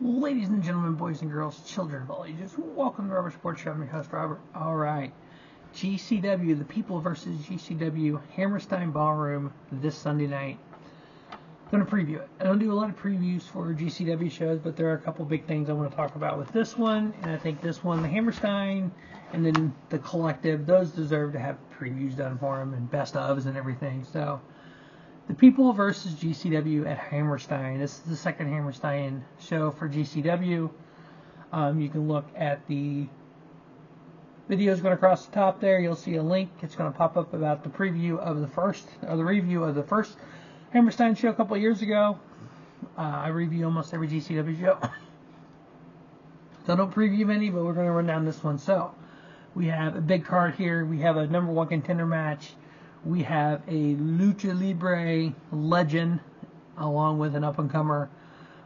Ladies and gentlemen, boys and girls, children of all ages, welcome to Robert Sports Show. I'm your host, Robert. Alright, GCW, the People versus GCW, Hammerstein Ballroom this Sunday night. I'm going to preview it. I don't do a lot of previews for GCW shows, but there are a couple big things I want to talk about with this one, and I think this one, the Hammerstein, and then the Collective, those deserve to have previews done for them, and best ofs and everything, so... The People versus GCW at Hammerstein. This is the second Hammerstein show for GCW. You can look at the videos going across the top there. You'll see a link. It's going to pop up about the preview of the first, or the review of the first Hammerstein show a couple of years ago. I review almost every GCW show. So I don't preview many, but we're going to run down this one. So we have a big card here. We have a number one contender match. We have a Lucha Libre legend along with an up-and-comer.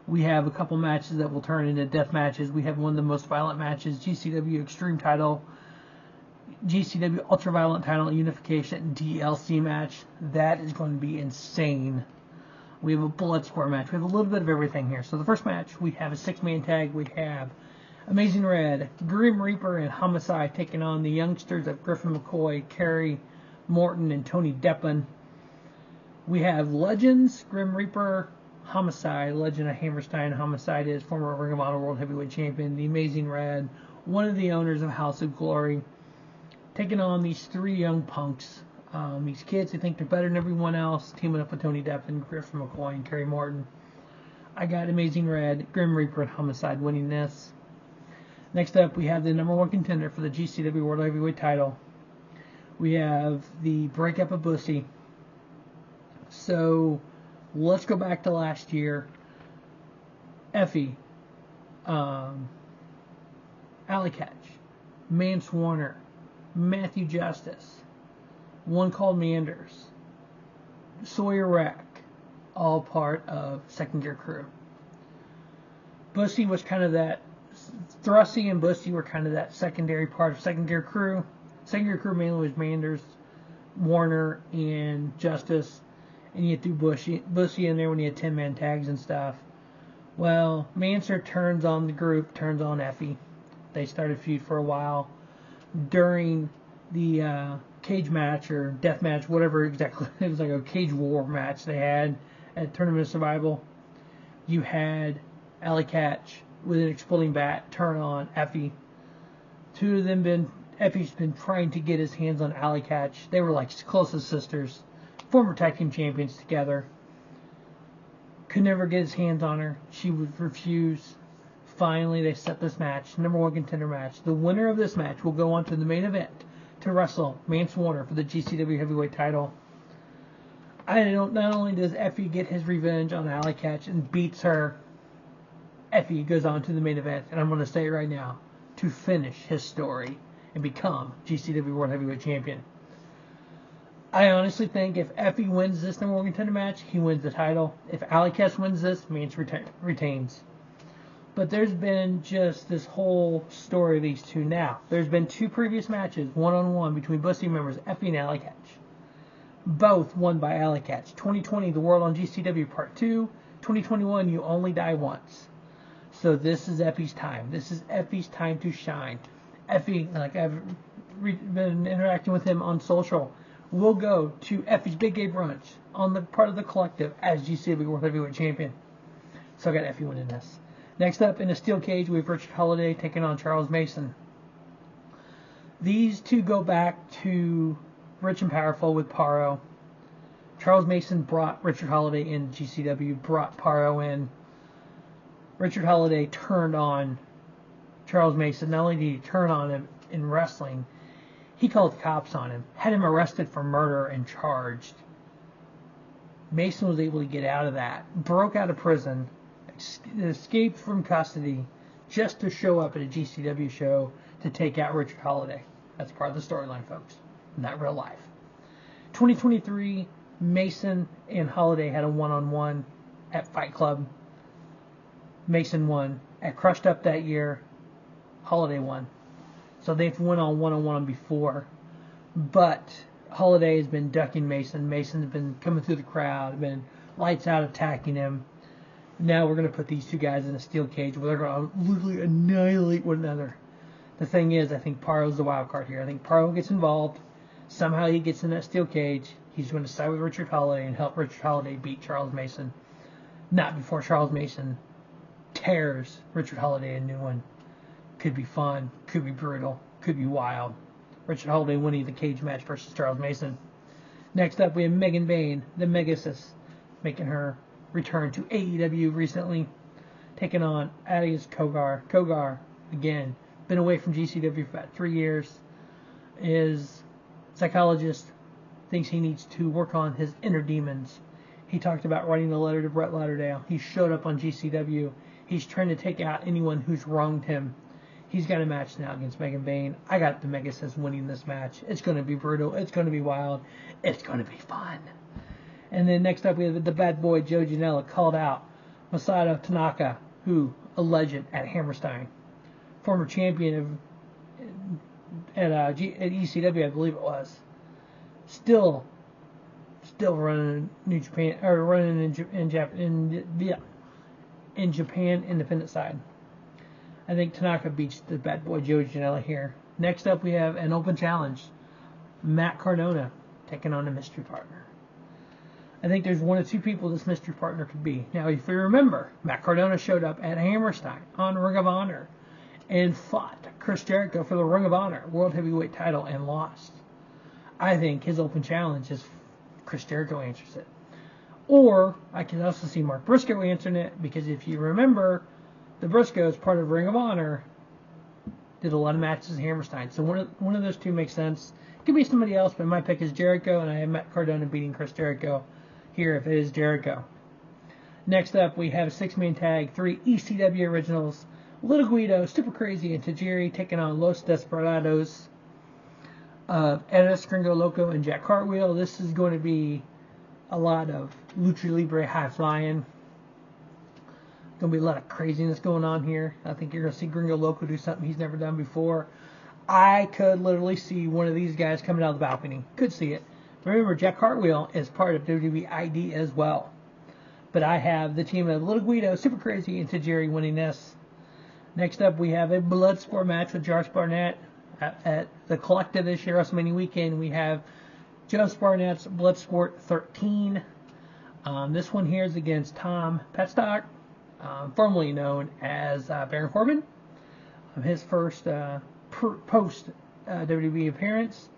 We have a couple matches that will turn into death matches. We have one of the most violent matches, GCW Extreme title, GCW Ultraviolent title, Unification DLC match. That is going to be insane. We have a Bloodsport match. We have a little bit of everything here. So the first match, we have a six-man tag. We have Amazing Red, Grim Reaper, and Homicide taking on the youngsters of Griffin, McCoy, Kerry, Morton, and Tony Deppen. We have Legends, Grim Reaper, Homicide, Legend of Hammerstein. Homicide is former Ring of Honor World Heavyweight Champion. The Amazing Red, one of the owners of House of Glory, taking on these three young punks. These kids who think they're better than everyone else, teaming up with Tony Deppen, Griffin, McCoy, and Kerry Morton. I got Amazing Red, Grim Reaper, and Homicide winning this. Next up, we have the number one contender for the GCW World Heavyweight title. We have the breakup of Bussy. So let's go back to last year. Effie, Alley Catch, Mance Warner, Matthew Justice, one called Meanders, Sawyer Rack, all part of Second Gear Crew. Bussy was kind of that, Thrusty and Bussy were kind of that secondary part of Second Gear Crew. Second Gear Crew mainly was Meanders, Warner, and Justice, and you threw Bussy in there when you had 10-man tags and stuff. Well, Manser turns on the group, turns on Effie. They started a feud for a while. During the cage match or death match, whatever exactly, it was like a cage war match they had at Tournament of Survival. You had Alley Catch with an exploding bat turn on Effie. Effie's been trying to get his hands on Alley Catch. They were like close as sisters. Former tag team champions together. Could never get his hands on her. She would refuse. Finally, they set this match. Number one contender match. The winner of this match will go on to the main event to wrestle Mance Warner for the GCW Heavyweight title. Not only does Effie get his revenge on Alley Catch and beats her, Effie goes on to the main event, and I'm going to say it right now, to finish his story and become GCW World Heavyweight Champion. I honestly think if Effie wins this number one contender match, he wins the title. If Alley Catch wins this, Mance retains. But there's been just this whole story of these two now. There's been two previous matches, one-on-one, between Bussy members, Effie and Alley Catch. Both won by Alley Catch. 2020, The World on GCW Part 2. 2021, You Only Die Once. So this is Effie's time. This is Effie's time to shine. Effie, like I've been interacting with him on social, will go to Effie's Big Gay Brunch on the part of the Collective as GCW World Heavyweight Champion. So I got Effie winning this. Next up, in a steel cage, we have Richard Holliday taking on Charles Mason. These two go back to Rich and Powerful with Paro. Charles Mason brought Richard Holliday in GCW, brought Paro in. Richard Holliday turned on Charles Mason. Not only did he turn on him in wrestling, he called the cops on him, had him arrested for murder and charged. Mason was able to get out of that, broke out of prison, escaped from custody, just to show up at a GCW show to take out Richard Holliday. That's part of the storyline, folks, not real life. 2023, Mason and Holliday had a one-on-one at Fight Club. Mason won. At Crushed Up that year, Holliday won. So they've went on one-on-one before. But Holliday has been ducking Mason. Mason's been coming through the crowd, been lights out attacking him. Now we're going to put these two guys in a steel cage where they're going to literally annihilate one another. The thing is, I think Paro's the wild card here. I think Paro gets involved. Somehow he gets in that steel cage. He's going to side with Richard Holliday and help Richard Holliday beat Charles Mason. Not before Charles Mason tears Richard Holliday a new one. Could be fun. Could be brutal. Could be wild. Richard Holliday winning the cage match versus Charles Mason. Next up, we have Megan Bayne, the Megasis, making her return to AEW recently, taking on Atticus Cogar. Cogar, again, been away from GCW for about 3 years. Is psychologist, thinks he needs to work on his inner demons. He talked about writing a letter to Brett Lauderdale. He showed up on GCW. He's trying to take out anyone who's wronged him. He's got a match now against Megan Bayne. I got the Megasis winning this match. It's going to be brutal. It's going to be wild. It's going to be fun. And then next up we have the bad boy Joe Janela called out Masato Tanaka, who a legend at Hammerstein, former champion at ECW, I believe it was. Still running New Japan, or running in Japan independent side. I think Tanaka beats the bad boy Joe Janela here. Next up, we have an open challenge. Matt Cardona taking on a mystery partner. I think there's one of two people this mystery partner could be. Now, if you remember, Matt Cardona showed up at Hammerstein on Ring of Honor and fought Chris Jericho for the Ring of Honor World Heavyweight title and lost. I think his open challenge is Chris Jericho answers it. Or I can also see Mark Briscoe answering it, because if you remember, the Briscoes, part of Ring of Honor, did a lot of matches at Hammerstein. So one of those two makes sense. It could be somebody else, but my pick is Jericho, and I have Matt Cardona beating Chris Jericho here if it is Jericho. Next up, we have a 6-man tag, 3 ECW originals. Little Guido, Super Crazy, and Tajiri taking on Los Desperados. Arez, Gringo, Loco, and Jack Cartwheel. This is going to be a lot of Lucha Libre high flying. Going to be a lot of craziness going on here. I think you're going to see Gringo Loco do something he's never done before. I could literally see one of these guys coming out of the balcony. Could see it. Remember, Jack Cartwheel is part of WWE ID as well. But I have the team of Little Guido, Super Crazy, and Tajiri winning this. Next up, we have a Bloodsport match with Josh Barnett at the Collective this year, WrestleMania weekend. We have Josh Barnett's Bloodsport 13. This one here is against Tom Pestock, formerly known as Baron Corbin. His first post WWE appearance.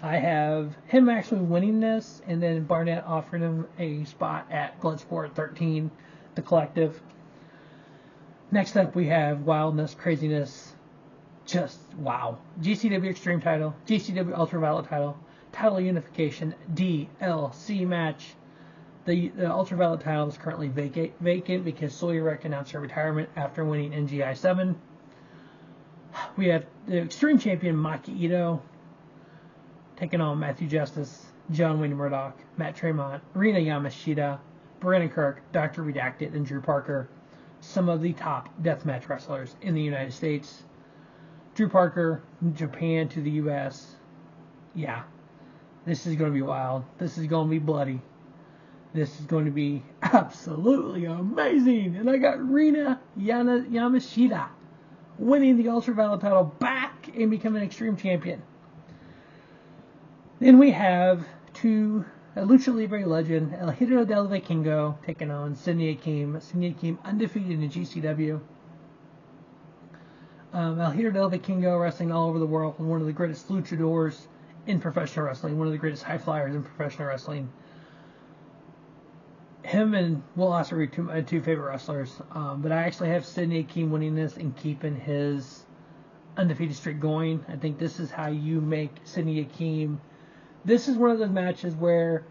I have him actually winning this, and then Barnett offering him a spot at Bloodsport 13, the Collective. Next up, we have Wildness, Craziness, just wow. GCW Extreme title, GCW Ultraviolent title Unification, DLC match. The Ultraviolent title is currently vacant because Soyerek announced her retirement after winning NGI 7. We have the Extreme Champion Maki Itoh taking on Matthew Justice, John Wayne Murdoch, Matt Tremont, Rina Yamashita, Brandon Kirk, Dr. Redacted, and Drew Parker. Some of the top deathmatch wrestlers in the United States. Drew Parker, Japan to the U.S. Yeah, this is going to be wild. This is going to be bloody. This is going to be absolutely amazing. And I got Rina Yamashita winning the Ultraviolent title back and becoming Extreme Champion. Then we have two Lucha Libre legend, El Hijo del Vikingo, taking on Sidney Akeem. Sidney Akeem undefeated in GCW. El Hijo del Vikingo wrestling all over the world, one of the greatest luchadors in professional wrestling, one of the greatest high flyers in professional wrestling. Him and Will Ospreay are my two favorite wrestlers, but I actually have Sidney Akeem winning this and keeping his undefeated streak going. I think this is how you make Sidney Akeem. This is one of those matches where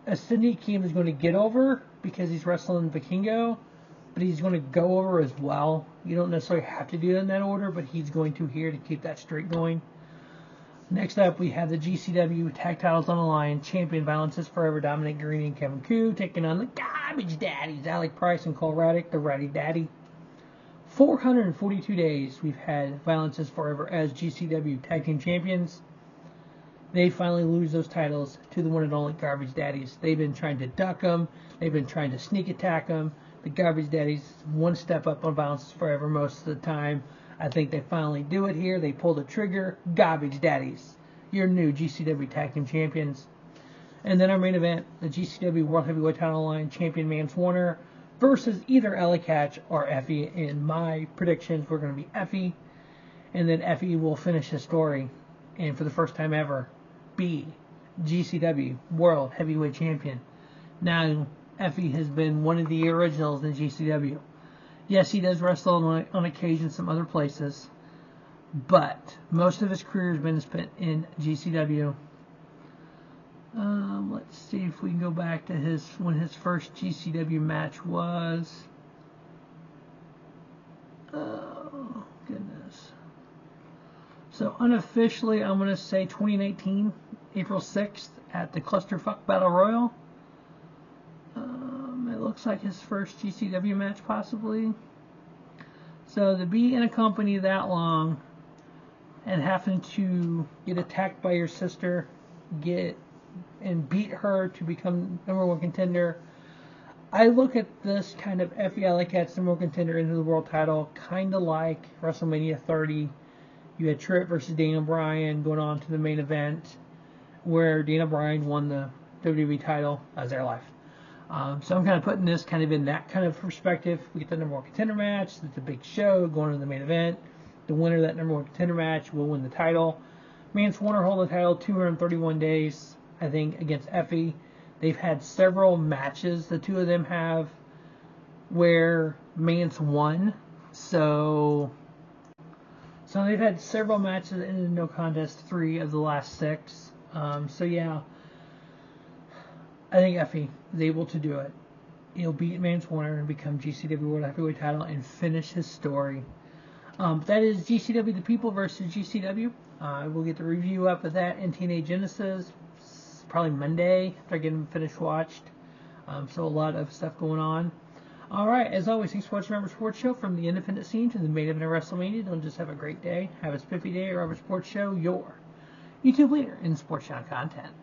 a Sidney Akeem is going to get over because he's wrestling Vikingo, but he's going to go over as well. You don't necessarily have to do it in that order, but he's going to here to keep that streak going. Next up, we have the GCW tag titles on the line. Champion Violence is Forever, Dominic Garrini and Kevin Koo taking on the Garbage Daddies, Alec Price and Cole Raddick, the Ratty Daddy. 442 days we've had Violence is Forever as GCW Tag Team Champions. they finally lose those titles to the one and only Garbage Daddies. They've been trying to duck them. They've been trying to sneak attack them. The Garbage Daddies, one step up on Violence Forever most of the time. I think they finally do it here. They pull the trigger. Garbage Daddies, your new GCW Tag Team Champions. And then our main event, the GCW World Heavyweight Title Line Champion Mance Warner versus either Ella Catch or Effie. In my predictions, we're going to be Effie. And then Effie will finish his story. And for the first time ever, be GCW World Heavyweight Champion. Now, Effie has been one of the originals in GCW. Yes, he does wrestle on occasion some other places, but most of his career has been spent in GCW. Let's see if we can go back to when his first GCW match was. Oh, goodness. So unofficially, I'm going to say 2019, April 6th, at the Clusterfuck Battle Royal. It looks like his first GCW match, possibly. So to be in a company that long and having to get attacked by your sister, and beat her to become number one contender, I look at this kind of Effie Alley-Cat's number one contender into the world title, kind of like WrestleMania 30. You had Tripp versus Daniel Bryan going on to the main event, where Daniel Bryan won the WWE title as their life. So I'm kind of putting this kind of in that kind of perspective. We get the number one contender match. It's a big show going to the main event. The winner of that number one contender match will win the title. Mance Warner hold the title 231 days, I think, against Effie. They've had several matches, the two of them have, where Mance won. So they've had several matches that ended in no contest, 3 of the last 6. So yeah, I think Effie is able to do it. He'll beat Mance Warner and become GCW World Heavyweight Title and finish his story. That is GCW The People versus GCW. We'll get the review up of that in TNA Genesis probably Monday after I get them finished watched. So a lot of stuff going on. Alright, as always, thanks for watching Robert Sports Show. From the independent scene to the main event of WrestleMania. Don't just have a great day, have a spiffy day. Robert Sports Show, your YouTube leader in sports channel content.